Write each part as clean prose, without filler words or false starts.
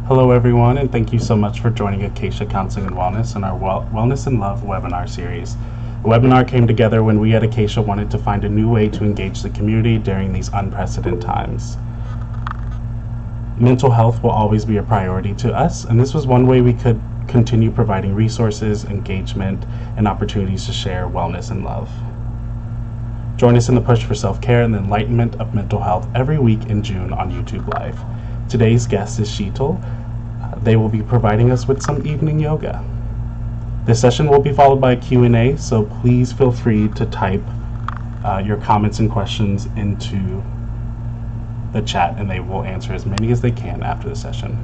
Hello, everyone, and thank you so much for joining Acacia Counseling and Wellness in our Wellness and Love webinar series. The webinar came together when we at Acacia wanted to find a new way to engage the community during these unprecedented times. Mental health will always be a priority to us, and this was one way we could continue providing resources, engagement, and opportunities to share wellness and love. Join us in the push for self-care and the enlightenment of mental health every week in June on YouTube Live. Today's guest is Sheetal. They will be providing us with some evening yoga. This session will be followed by a Q&A, so please feel free to type your comments and questions into the chat, and they will answer as many as they can after the session.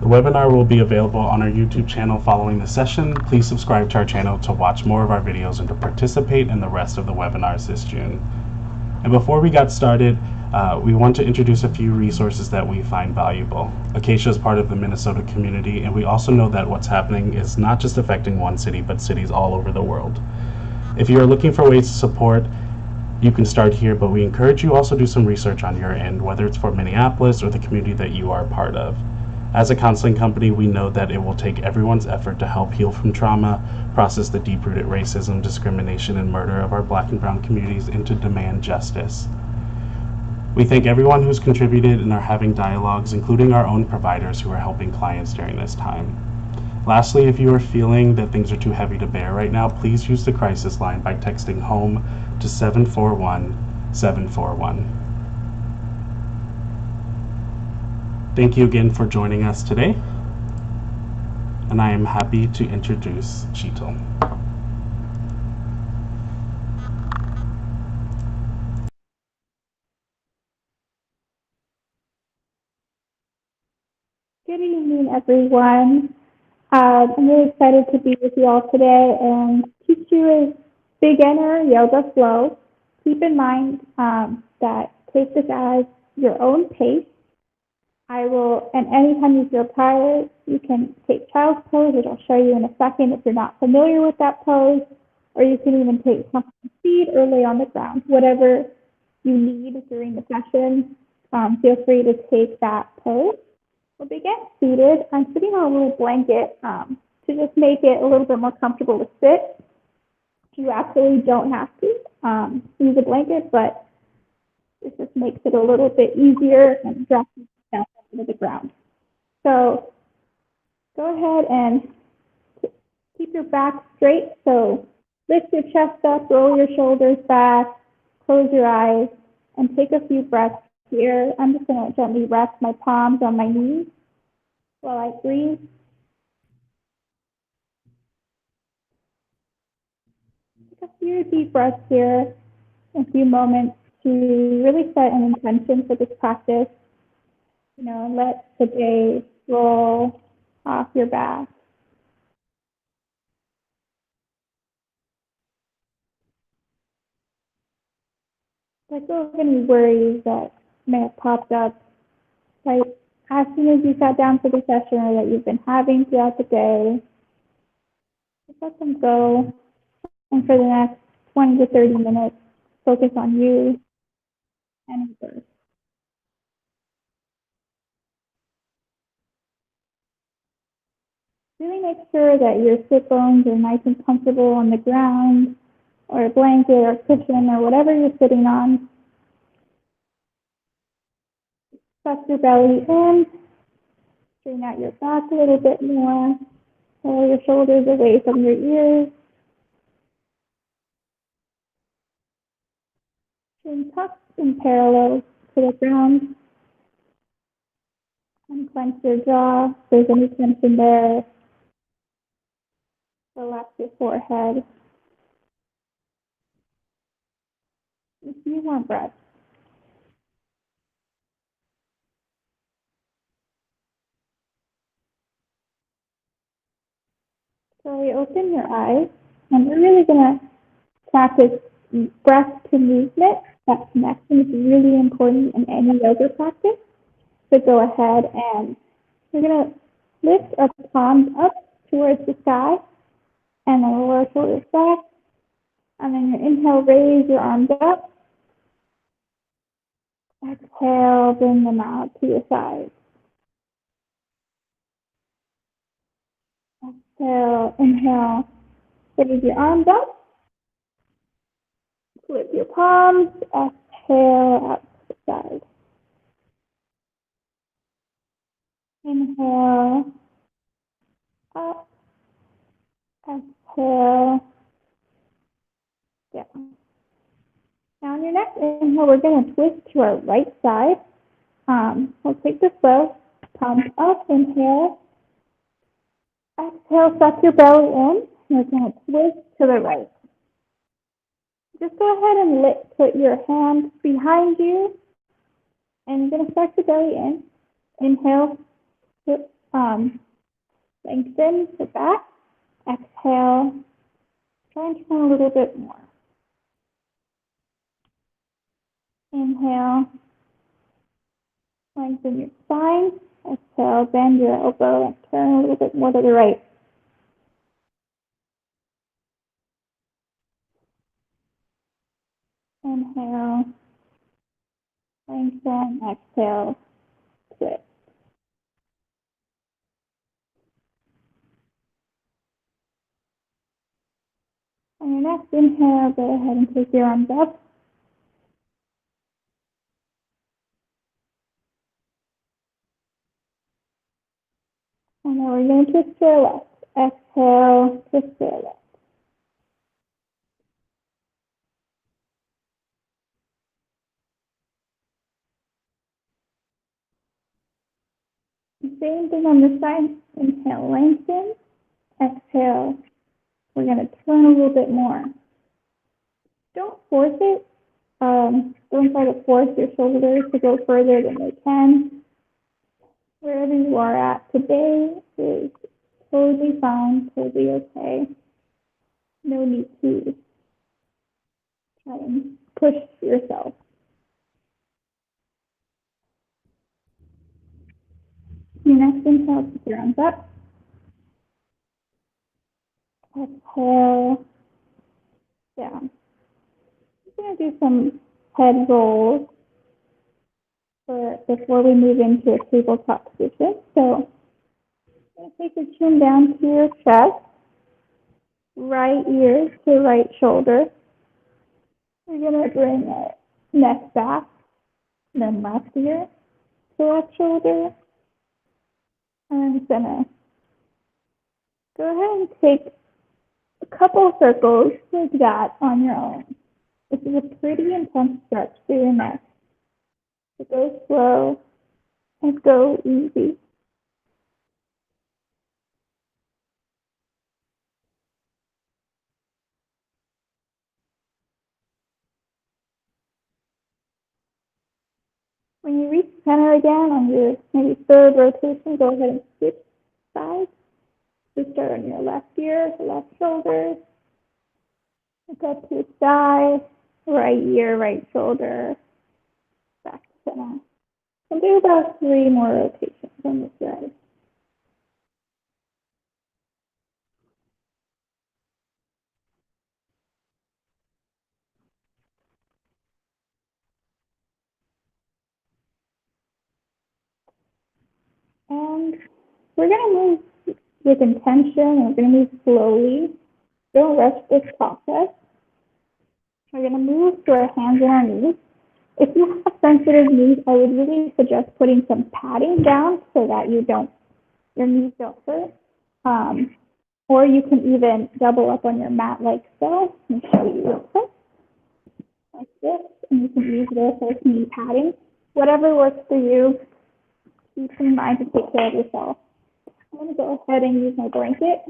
The webinar will be available on our YouTube channel following the session. Please subscribe to our channel to watch more of our videos and to participate in the rest of the webinars this June. And before we got started, we want to introduce a few resources that we find valuable. Acacia is part of the Minnesota community, and we also know that what's happening is not just affecting one city, but cities all over the world. If you are looking for ways to support, you can start here, but we encourage you also do some research on your end, whether it's for Minneapolis or the community that you are a part of. As a counseling company, we know that it will take everyone's effort to help heal from trauma, process the deep-rooted racism, discrimination, and murder of our Black and Brown communities, and to demand justice. We thank everyone who's contributed and are having dialogues, including our own providers who are helping clients during this time. Lastly, if you are feeling that things are too heavy to bear right now, please use the crisis line by texting HOME to 741-741. Thank you again for joining us today, and I am happy to introduce Sheetal. Good evening, everyone. I'm really excited to be with you all today and teach you a beginner yoga flow. Keep in mind that take this as your own pace. And anytime you feel tired, you can take child's pose, which I'll show you in a second if you're not familiar with that pose, or you can even take something seat or lay on the ground. Whatever you need during the session, feel free to take that pose. We'll begin seated. I'm sitting on a little blanket to just make it a little bit more comfortable to sit. You absolutely don't have to use a blanket, but this just makes it a little bit easier and drops you down into the ground. So go ahead and keep your back straight. So lift your chest up, roll your shoulders back, close your eyes, and take a few breaths here. I'm just going to gently rest my palms on my knees while I breathe. Take a few deep breaths here, a few moments to really set an intention for this practice. And let the day roll off your back. Let go of any worries that may have popped up right as soon as you sat down for the session or that you've been having throughout the day. Just let them go. And for the next 20 to 30 minutes, focus on you and your birth. Really make sure that your sit bones are nice and comfortable on the ground or a blanket or cushion or whatever you're sitting on. Tuck your belly in, straighten out your back a little bit more, pull your shoulders away from your ears. Chin tucked and parallel to the ground. Unclench your jaw if there's any tension there. Relax your forehead. few more breaths. Slowly open your eyes, and we're really going to practice breath to movement. That connection is really important in any yoga practice. So go ahead and we're going to lift our palms up towards the sky and then lower our shoulders back. And then your inhale, raise your arms up. Exhale, bring them out to your sides. Exhale, inhale, raise your arms up. Flip your palms. Exhale, out to the side. Inhale, up. Exhale, down. Now on your next inhale, we're going to twist to our right side. We'll take this slow. Palms up, inhale. Exhale, suck your belly in. We're going to twist to the right. Just go ahead and put your hands behind you. And you're going to suck your belly in. Inhale, lengthen the back. Exhale, try and turn a little bit more. Inhale, lengthen your spine. Exhale, bend your elbow and turn a little bit more to the right. Inhale, lengthen, exhale, twist. On your next inhale, go ahead and take your arms up. And then we're going to twist to our left. Exhale, twist to our left. Same thing on this side. Inhale, lengthen. Exhale, we're going to turn a little bit more. Don't force it. Don't try to force your shoulders to go further than they can. Wherever you are at today is totally fine, totally okay. No need to try and push yourself. Your next inhale, put your arms up. Exhale, down. We're going to do some head rolls before we move into a tabletop position. So, you're going to take your chin down to your chest, right ear to right shoulder. You're going to bring your neck back, then left ear to left shoulder. And I'm going to go ahead and take a couple circles like that on your own. This is a pretty intense stretch for your neck. So go slow and go easy. When you reach center again on your maybe third rotation, go ahead and switch sides. So start on your left ear, left shoulder. Look up to the side, right ear, right shoulder, back to center. And do about 3 more rotations on this side. And we're going to move with intention, and we're going to move slowly. Don't rush this process. We're going to move to our hands and our knees. If you have sensitive knees, I would really suggest putting some padding down so that your knees don't hurt. Or you can even double up on your mat like so. Let me show you real quick. Like this, and you can use this as knee padding. Whatever works for you, keep in mind to take care of yourself. I'm going to go ahead and use my blanket.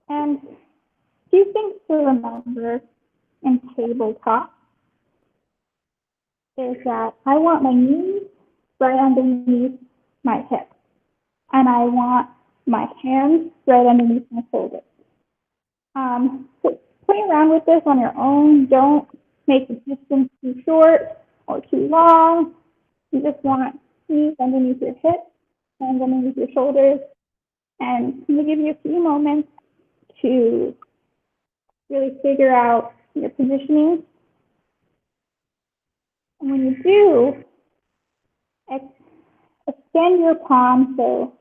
And Few things to remember in tabletop is that I want my knees right underneath my hips, and I want my hands right underneath my shoulders. So play around with this on your own. Don't make the distance too short or too long. You just want knees underneath your hips, hands underneath your shoulders, and I'm going to give you a few moments to really figure out your positioning. And when you do, extend your palms. So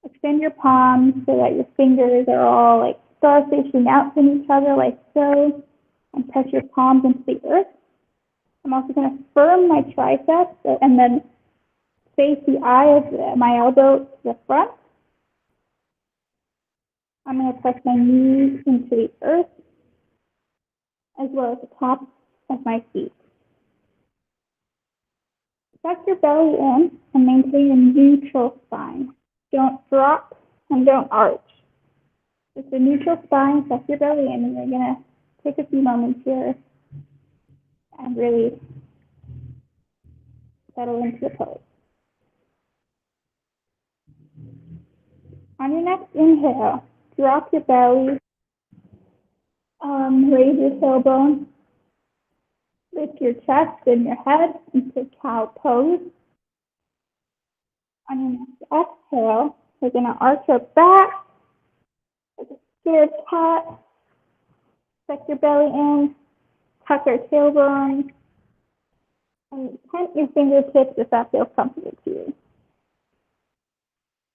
extend your palms so that your fingers are all like star facing out from each other like so, and press your palms into the earth. I'm also going to firm my triceps and then face the eye of my elbow to the front. I'm going to press my knees into the earth as well as the top of my feet. Tuck your belly in and maintain a neutral spine. Don't drop and don't arch. Just a neutral spine, tuck your belly in, and we're going to take a few moments here and really settle into the pose. On your next inhale, drop your belly, raise your tailbone, lift your chest and your head into cow pose. On your next exhale, we're going to arch our back, like a scared cat, tuck your belly in, tuck our tailbone, and tent your fingertips if that feels comfortable to you.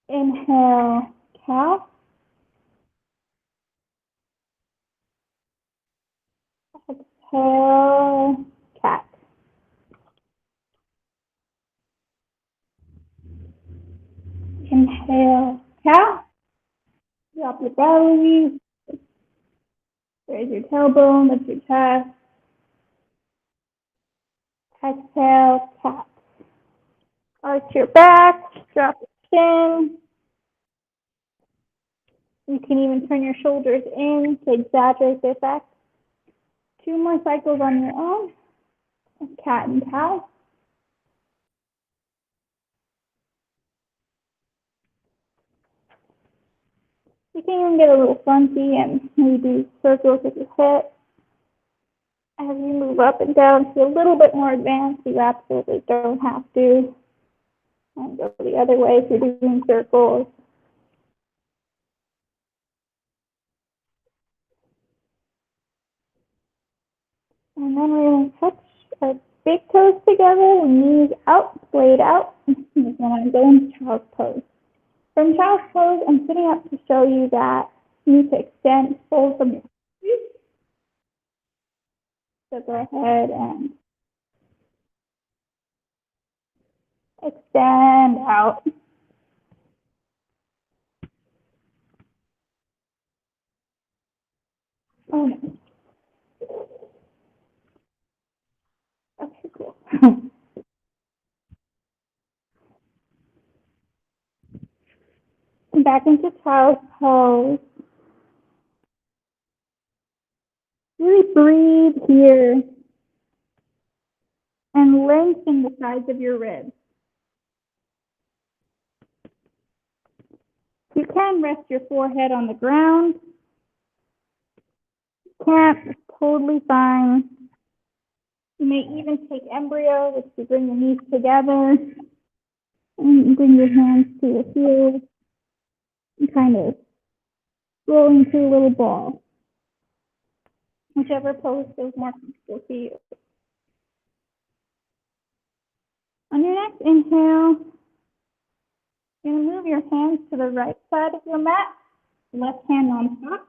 Inhale, cow. Exhale, cat. Inhale, cow. Drop your belly. Raise your tailbone, lift your chest. Exhale, cat. Arch your back, drop your chin. You can even turn your shoulders in to exaggerate the effect. 2 more cycles on your own. Cat and cow. You can even get a little funky and maybe do circles with your hips. As you move up and down to a little bit more advanced, you absolutely don't have to. And go the other way if you're doing circles. And then we're going to touch our big toes together, knees out, blade out. We're going to go into child's pose. From child's pose, I'm sitting up to show you that you need to extend full from your feet. So go ahead and extend out. Oh, no. Okay, cool. Back into child's pose. Really breathe here and lengthen the sides of your ribs. You can rest your forehead on the ground. Can't, it's totally fine. You may even take embryo, which you bring your knees together and bring your hands to your heels and kind of roll into a little ball. Whichever pose feels more comfortable for you. On your next inhale, you're going to move your hands to the right side of your mat, left hand on top.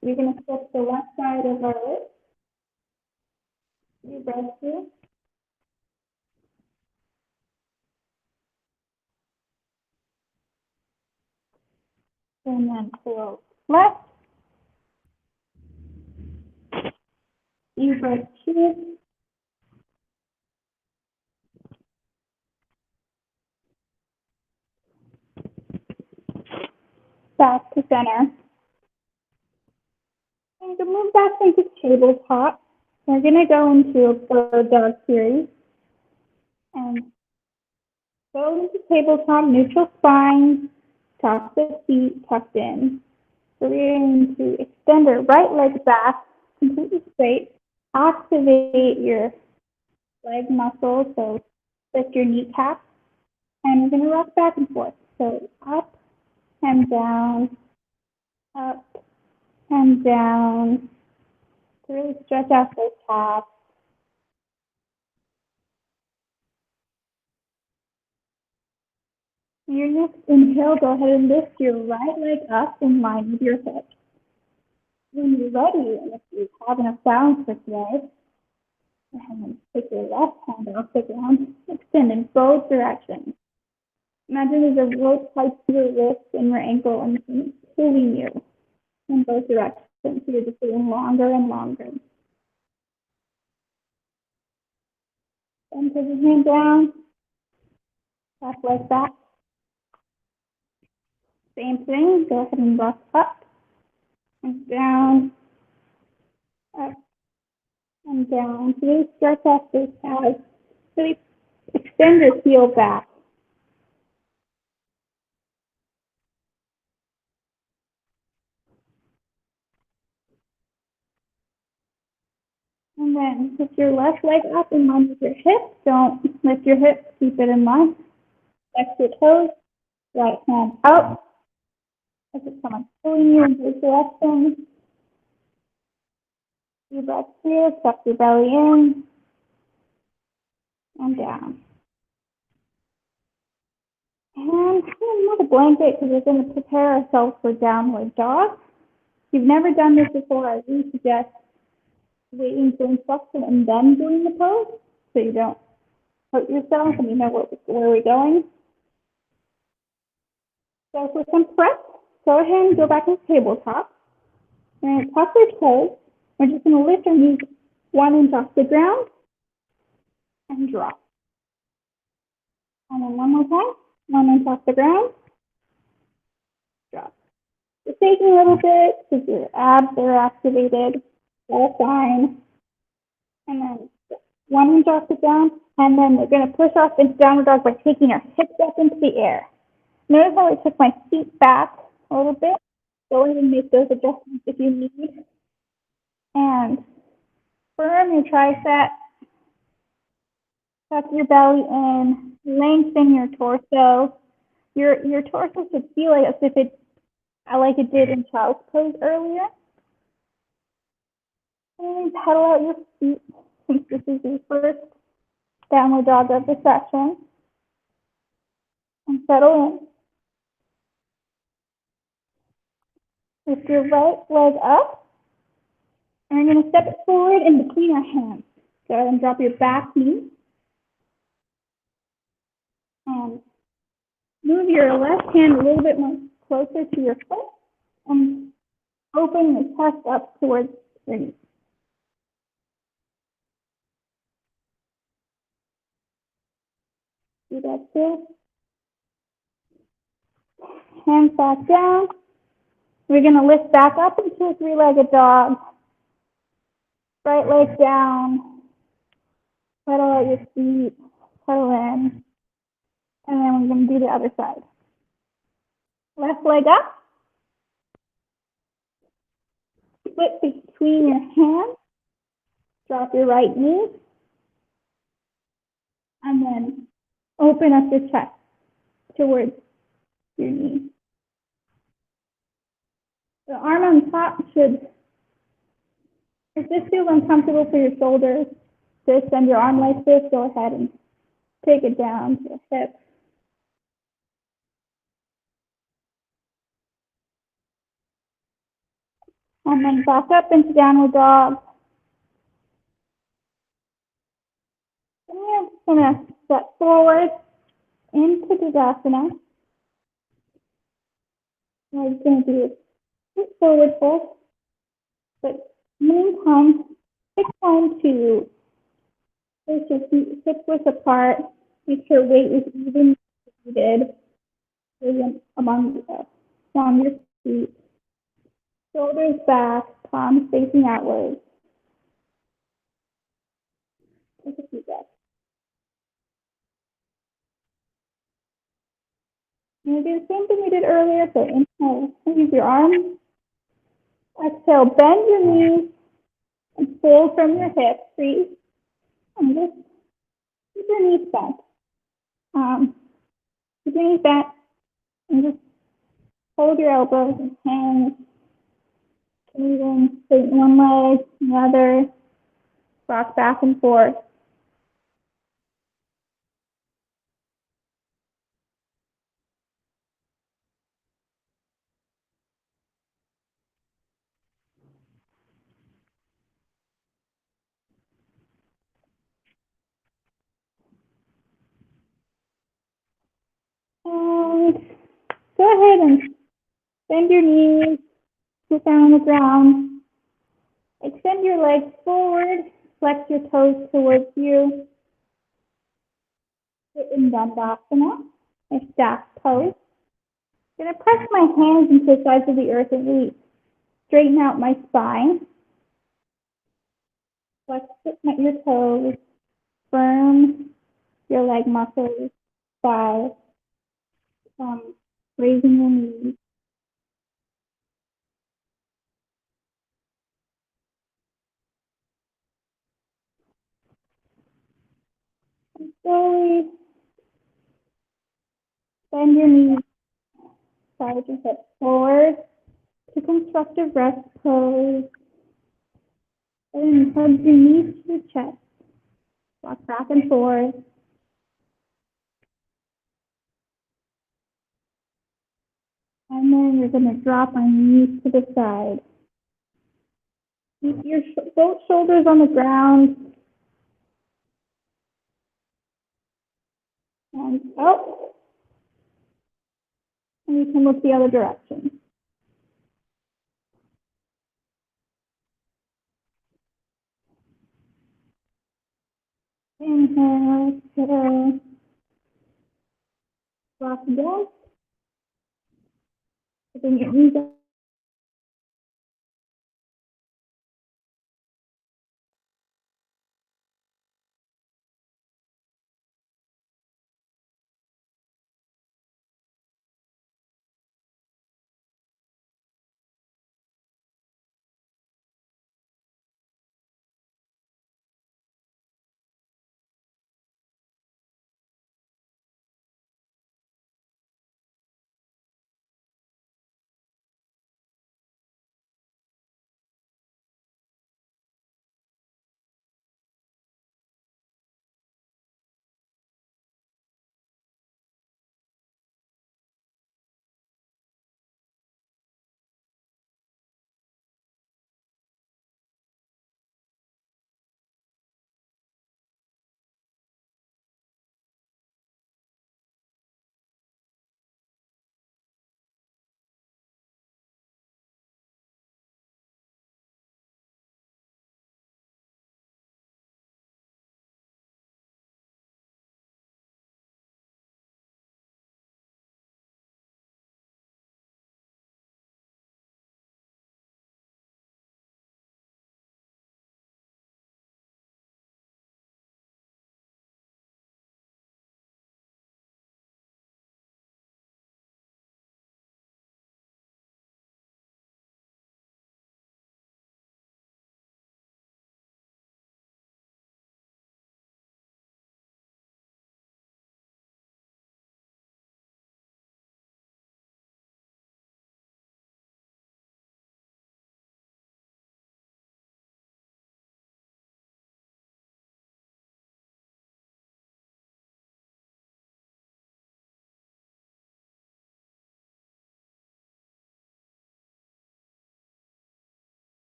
You're going to flip the left side of our wrist. You breath through. And then pull left. You breath through. Back to center. to move back into tabletop. We're going to go into a bird dog series and go into tabletop, neutral spine, top the feet tucked in. So we're going to extend our right leg back completely straight, activate your leg muscles, so lift your kneecaps, and we're going to rock back and forth. So up and down, up and down, to really stretch out those calves. Your next inhale, go ahead and lift your right leg up in line with your hip. When you're ready, and if you have enough balance for today, go ahead and take your left hand off the ground, extend in both directions. Imagine there's a rope tied to your wrist and your ankle and pulling you in both directions. So you're just getting longer and longer. Then put your hand down, left leg back. Same thing, go ahead and rock up and down, up and down. So really stretch out those calves. Really extend your heel back. And then lift your left leg up in line with your hips. Don't lift your hips, keep it in line. Flex your toes, right hand out. As if someone's pulling you in both directions. Deep breath here, tuck your belly in and down. And not a blanket because we're going to prepare ourselves for downward dog. If you've never done this before, I really suggest waiting for instruction and then doing the pose so you don't hurt yourself and you know where we're going. So for some prep, go ahead and go back to tabletop. We're going to tuck our toes. We're just going to lift our knees 1 inch off the ground and drop. And then one more time, 1 inch off the ground, drop. It's taking a little bit because your abs are activated. That's fine. And then 1 inch off the ground, and then we're going to push off into downward dog by taking our hips up into the air. Notice how I took my feet back a little bit. Go ahead and make those adjustments if you need. And firm your tricep. Tuck your belly in. Lengthen your torso. Your torso should feel like as if like it did in child's pose earlier. And pedal out your feet since this is your first downward dog of the session. And settle in. Lift your right leg up. And we're going to step it forward in between our hands. Go ahead and drop your back knee. And move your left hand a little bit more closer to your foot. And open the chest up towards your knee. Do that too. Hands back down. We're going to lift back up into a 3-legged dog. Right leg down. Pedal out your feet. Pedal in. And then we're going to do the other side. Left leg up. Split between your hands. Drop your right knee. And then open up your chest towards your knee. The arm on top should, if this feels uncomfortable for your shoulders, to extend your arm like this, go ahead and take it down to the hip. And then back up into downward dog. And we're just going to step forward into Tadasana. We're just going to do a quick forward fold. But meantime, take time to place your feet hip width apart. Make sure weight is evenly distributed among your feet. Shoulders back, palms facing outwards. Take a few breaths. You're going to do the same thing we did earlier. So inhale, use your arms. Exhale, bend your knees and fold from your hips. Breathe. And just keep your knees bent. Keep your knees bent and just hold your elbows and hands. Even straighten one leg, the other. Rock back and forth. And go ahead and bend your knees, sit down on the ground. Extend your legs forward, flex your toes towards you. Sit in Dandasana, a stacked pose. I'm going to press my hands into the sides of the earth and really straighten out my spine. Flex your toes, firm your leg muscles, thighs, raising your knees. And slowly bend your knees, side your hips forward to constructive rest pose. And hug your knees to your chest. Rock back and forth. And then you're going to drop my knees to the side. Keep your both shoulders on the ground. And up. And you can look the other direction. Inhale, exhale. Drop again. Bring your knees up.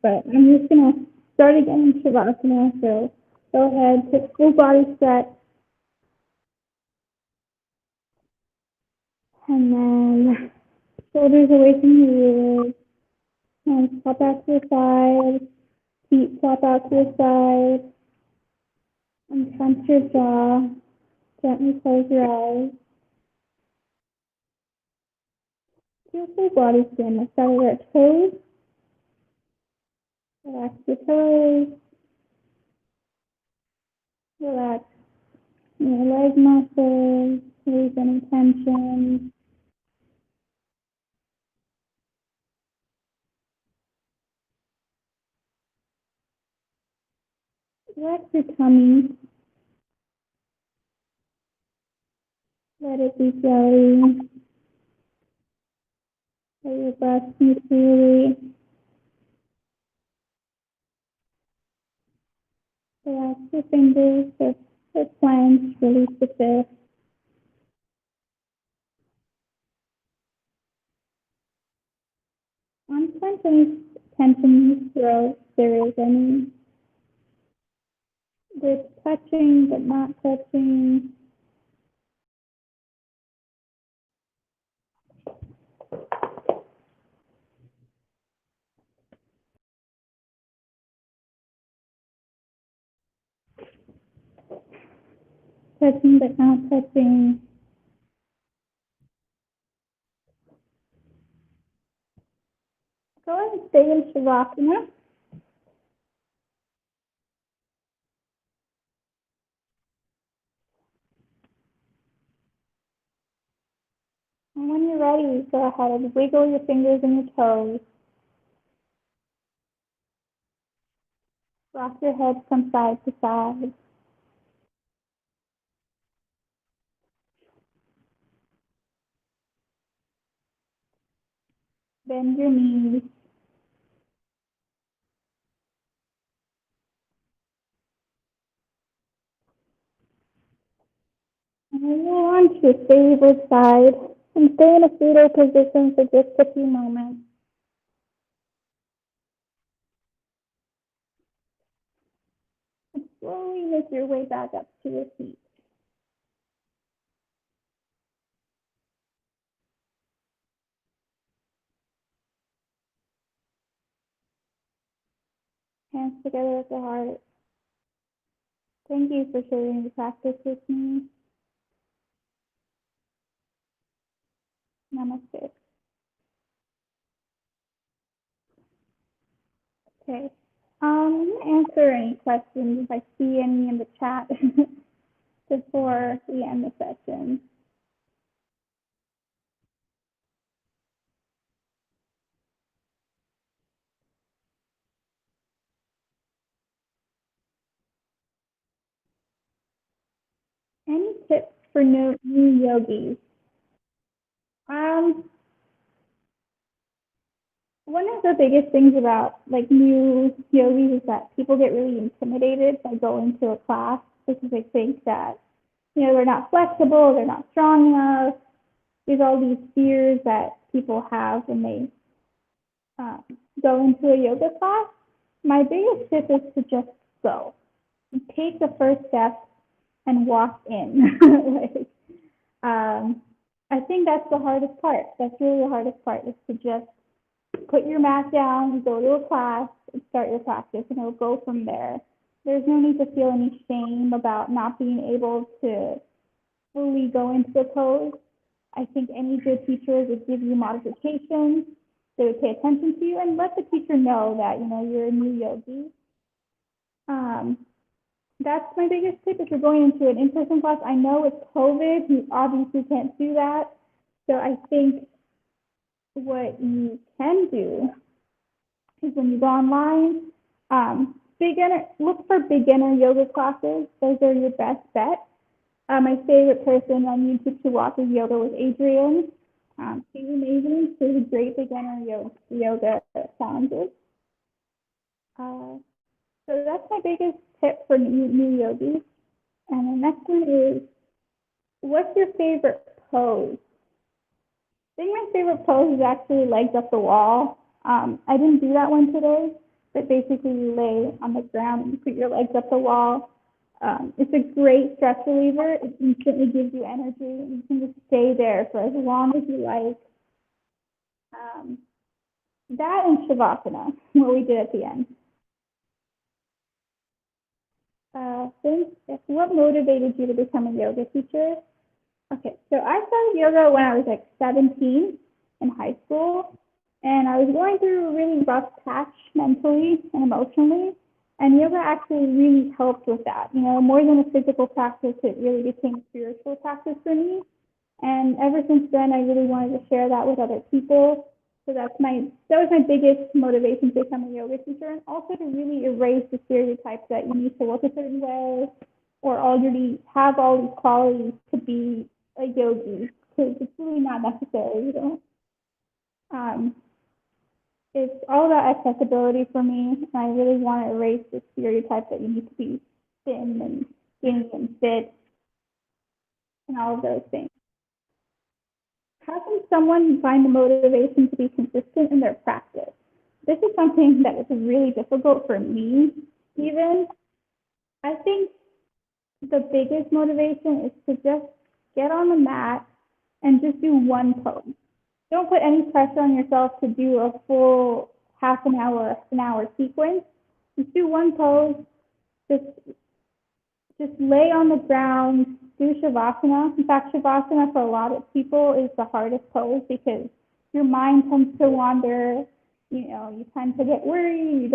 but I'm just going to start again in Shavasana. So go ahead, take full body stretch, and then shoulders away from the ears, hands pop out to the side, feet pop out to the side, and clench your jaw. Gently close your eyes. Feel full body scan. Let's start with our toes. Relax your toes. Relax your leg muscles. Release any tension. Relax your tummy. Let it be jelly. Let your breath move freely. Relax your fingers. Or clench. Release the fist. Unclench any tension in your throat if there is any. Lips touching but not touching. Touching but not touching. Go ahead and stay in Shavasana. And when you're ready, go ahead and wiggle your fingers and your toes. Rock your head from side to side. Bend your knees. And roll on to your favorite side. And stay in a fetal position for just a few moments. And slowly make your way back up to your feet. Hands together at the heart. Thank you for sharing the practice with me. Namaste. Okay. I'm going to answer any questions if I see any in the chat before we end the session. Any tips for new yogis? One of the biggest things about like new yogis is that people get really intimidated by going to a class because they think that, they're not flexible, they're not strong enough. There's all these fears that people have when they go into a yoga class. My biggest tip is to just go. Take the first step and walk in. I think that's the hardest part. That's really the hardest part, is to just put your mat down, go to a class, and start your practice, and it'll go from there. There's no need to feel any shame about not being able to fully go into the pose. I think any good teacher would give you modifications. They would pay attention to you and let the teacher know that, you're a new yogi. That's my biggest tip. If you're going into an in-person class, I know with COVID, you obviously can't do that. So I think what you can do is when you go online, look for beginner yoga classes. Those are your best bet. My favorite person on YouTube to watch is yoga with Adrienne. She's amazing. She's a great beginner yoga challenges. So that's my biggest tip for new yogis. And the next one is, what's your favorite pose? I think my favorite pose is actually legs up the wall. I didn't do that one today, but basically you lay on the ground and you put your legs up the wall. It's a great stress reliever. It instantly gives you energy. You can just stay there for as long as you like. Um, that and Shavasana, what we did at the end. What motivated you to become a yoga teacher? Okay, so I started yoga when I was like 17 in high school, and I was going through a really rough patch mentally and emotionally, and yoga actually really helped with that. You know, more than a physical practice, it really became a spiritual practice for me. And ever since then, I really wanted to share that with other people. So that was my biggest motivation to become a yoga teacher, and also to really erase the stereotypes that you need to look a certain way or already have all these qualities to be a yogi, because it's really not necessary, you know. Um, it's all about accessibility for me, and I really want to erase the stereotype that you need to be thin and skinny and fit and all of those things. How can someone find the motivation to be consistent in their practice? This is something that is really difficult for me, even. I think the biggest motivation is to just get on the mat and just do one pose. Don't put any pressure on yourself to do a full half an hour sequence. Just do one pose. Just just lay on the ground, do Shavasana. In fact, Shavasana for a lot of people is the hardest pose because your mind tends to wander. You know, you tend to get worried. You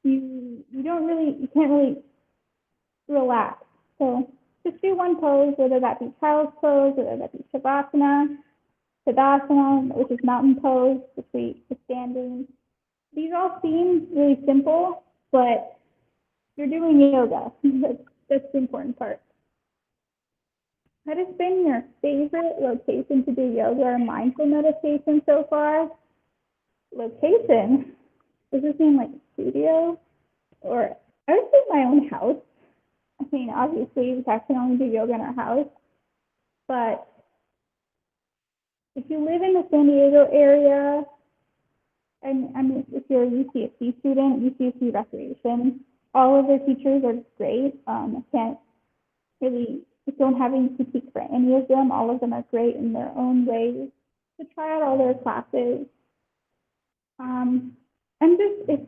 can't really relax. So just do one pose, whether that be child's pose, whether that be Shavasana, Tadasana, which is mountain pose, which is standing. These all seem really simple, but you're doing yoga. That's the important part. What has been your favorite location to do yoga or mindful meditation so far? Location? Does this mean like a studio? Or I would say my own house. I mean, obviously, we can only do yoga in our house. But if you live in the San Diego area, and I mean, if you're a UCSC student, UCSC Recreation, all of their teachers are great. I can't really, I don't have any critique for any of them. All of them are great in their own ways. So try out all their classes. And just, if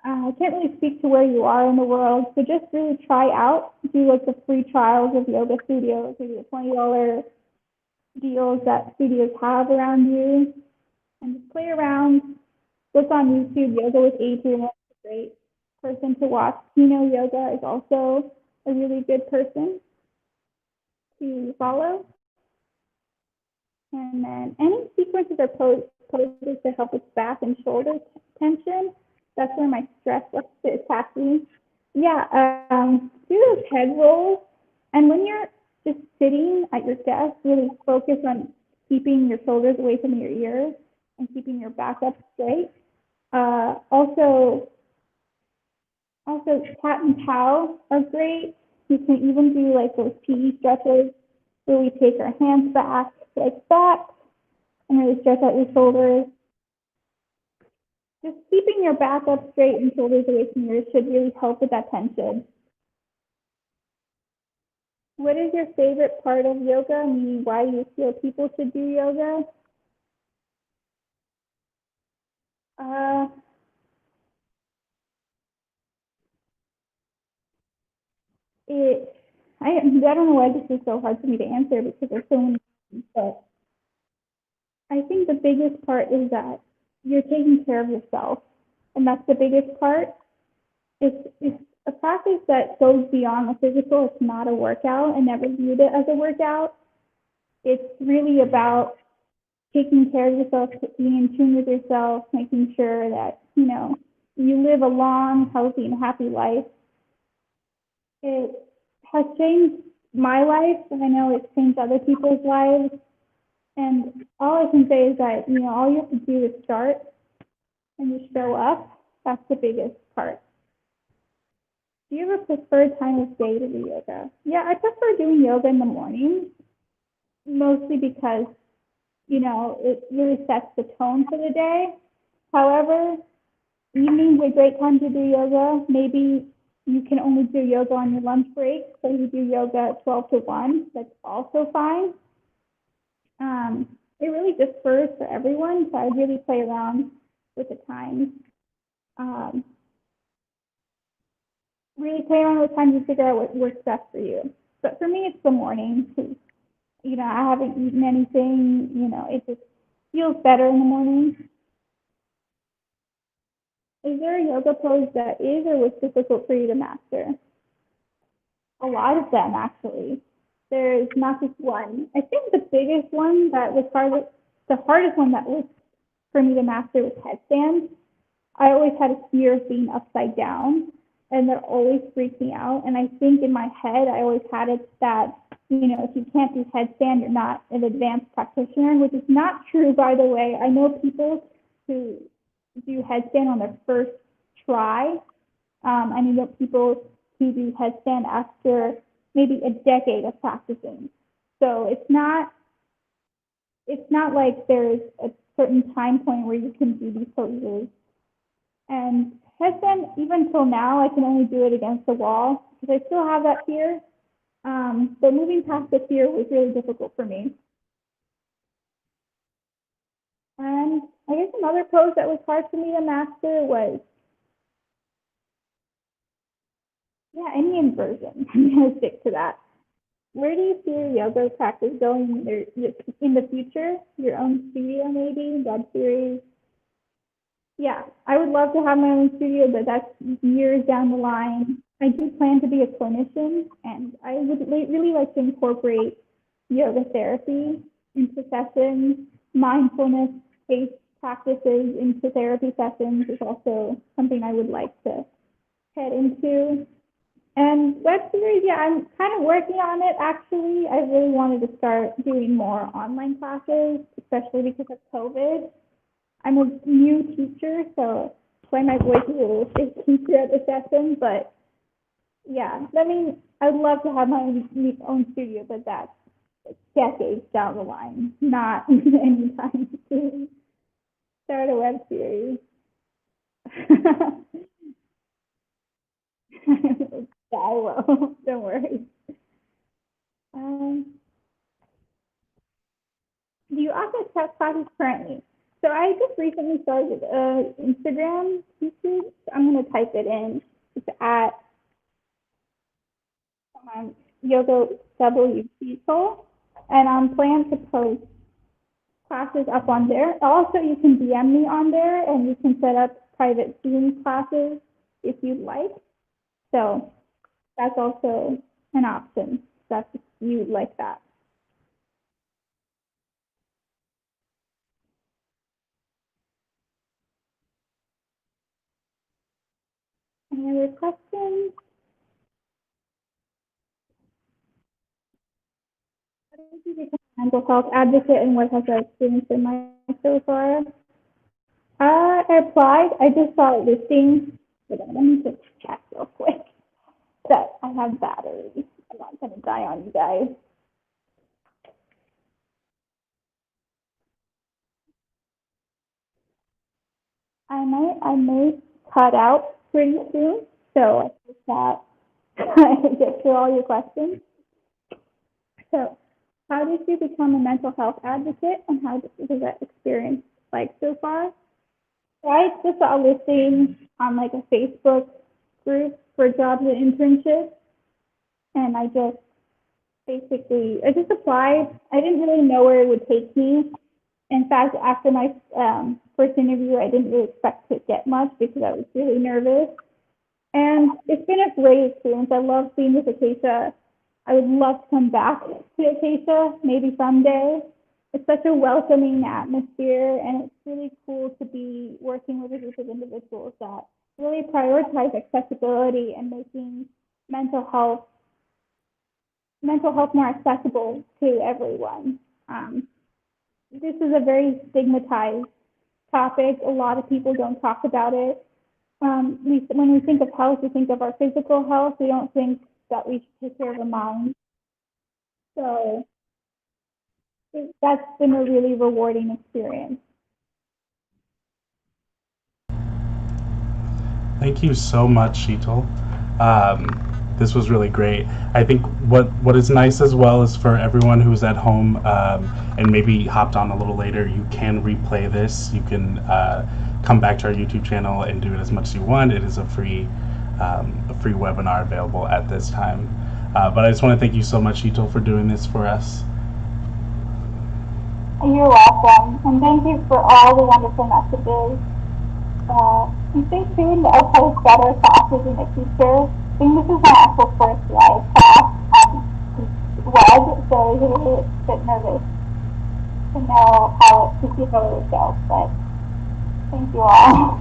I can't really speak to where you are in the world, so just really try out, do like the free trials of yoga studios, maybe the $20 deals that studios have around you, and just play around. Look on YouTube, Yoga with Adrian is a great person to watch. Kino Yoga is also a really good person to follow. And then any sequences or poses to help with back and shoulder tension. That's where my stress likes to attack me. Yeah, do those head rolls. And when you're just sitting at your desk, really focus on keeping your shoulders away from your ears and keeping your back up straight. Also, cat and cow are great. You can even do like those PE stretches where we take our hands back like that and really stretch out your shoulders. Just keeping your back up straight and shoulders away from yours should really help with that tension. What is your favorite part of yoga, meaning why you feel people should do yoga? I don't know why this is so hard for me to answer because there's so many things, but I think the biggest part is that you're taking care of yourself, and that's the biggest part. It's a practice that goes beyond the physical. It's not a workout. I never viewed it as a workout. It's really about taking care of yourself, being in tune with yourself, making sure that, you know, you live a long, healthy, and happy life. It has changed my life, and I know it's changed other people's lives. And all I can say is that, you know, all you have to do is start and just show up. That's the biggest part. Do you have a preferred time of day to do yoga? Yeah, I prefer doing yoga in the morning, mostly because, you know, it really sets the tone for the day. However, evening's a great time to do yoga. Maybe you can only do yoga on your lunch break, so you do yoga at 12 to 1. That's also fine. It really differs for everyone, so I really play around with the times. Um, really play around with times to figure out what works best for you. But for me, it's the morning because, I haven't eaten anything. It just feels better in the morning. Is there a yoga pose that is or was difficult for you to master? A lot of them, actually. There's not just one. I think the biggest one that was the hardest one that was for me to master was headstands. I always had a fear of being upside down, and that always freaked me out. And I think in my head, I always had it that, if you can't do headstand, you're not an advanced practitioner, which is not true, by the way. I know people who do headstand on their first try. I know people who do headstand after maybe a decade of practicing. So it's not like there's a certain time point where you can do these poses. And headstand, even till now, I can only do it against the wall because I still have that fear. But moving past the fear was really difficult for me. And I guess another pose that was hard for me to master was, yeah, any inversion. I'm going to stick to that. Where do you see your yoga practice going in the future? Your own studio, maybe, web series? Yeah, I would love to have my own studio, but that's years down the line. I do plan to be a clinician, and I would really like to incorporate yoga therapy into sessions. Mindfulness-based practices into therapy sessions is also something I would like to head into. And web series, yeah, I'm kind of working on it actually. I really wanted to start doing more online classes, especially because of COVID. I'm a new teacher, so that's why my voice is a little shaky throughout the session. But yeah, I'd love to have my own studio, but that's decades down the line, not anytime soon. Start a web series. Yeah, I will. Don't worry. Um, do you offer test classes currently? So I just recently started Instagram YouTube. So I'm going to type it in. It's at Yoga W Sheetal, and I'm planning to post classes up on there. Also, you can DM me on there, and you can set up private Zoom classes if you'd like. So that's also an option. That's if you like that. Any other questions? How did you become a mental health advocate, and what has that experience been like so far? I applied. I just saw it listing. Hold on, let me just check real quick that I have batteries. I'm not going to die on you guys. I may cut out pretty soon, so I hope that I get to all your questions. So, how did you become a mental health advocate, and how was that experience like so far? So I just saw a listing on like a Facebook group for jobs and internships, and I just applied. I didn't really know where it would take me. In fact, after my first interview, I didn't really expect to get much because I was really nervous. And it's been a great experience. I love being with Acacia. I would love to come back to Acacia maybe someday. It's such a welcoming atmosphere, and it's really cool to be working with a group of individuals that really prioritize accessibility and making mental health mental health more accessible to everyone. This is a very stigmatized topic. A lot of people don't talk about it. When we think of health, we think of our physical health. We don't think that we should take care of the mind. So that's been a really rewarding experience. Thank you so much, Sheetal. This was really great. I think what is nice as well is for everyone who's at home and maybe hopped on a little later, you can replay this. You can come back to our YouTube channel and do it as much as you want. It is a free webinar available at this time. But I just want to thank you so much, Sheetal, for doing this for us. You're welcome, and thank you for all the wonderful messages. And stay tuned. I'll post better classes in the future. I think this is my actual first live class on web, so I was a little bit nervous to know to see how it would go. But thank you all.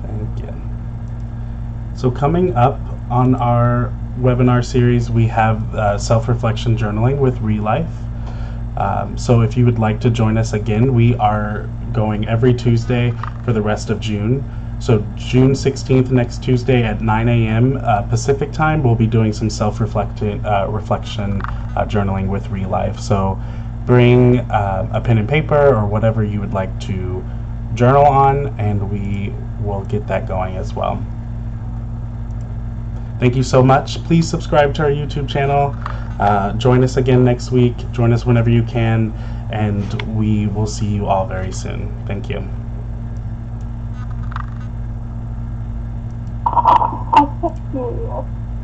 Thank you. So coming up on our webinar series, we have self-reflection journaling with Relife. So if you would like to join us again, we are going every Tuesday for the rest of June. So June 16th, next Tuesday at 9 a.m. Pacific time, we'll be doing some self-reflection journaling with Relife. So bring a pen and paper or whatever you would like to journal on, and we will get that going as well. Thank you so much. Please subscribe to our YouTube channel. Join us again next week. Join us whenever you can, and we will see you all very soon. Thank you.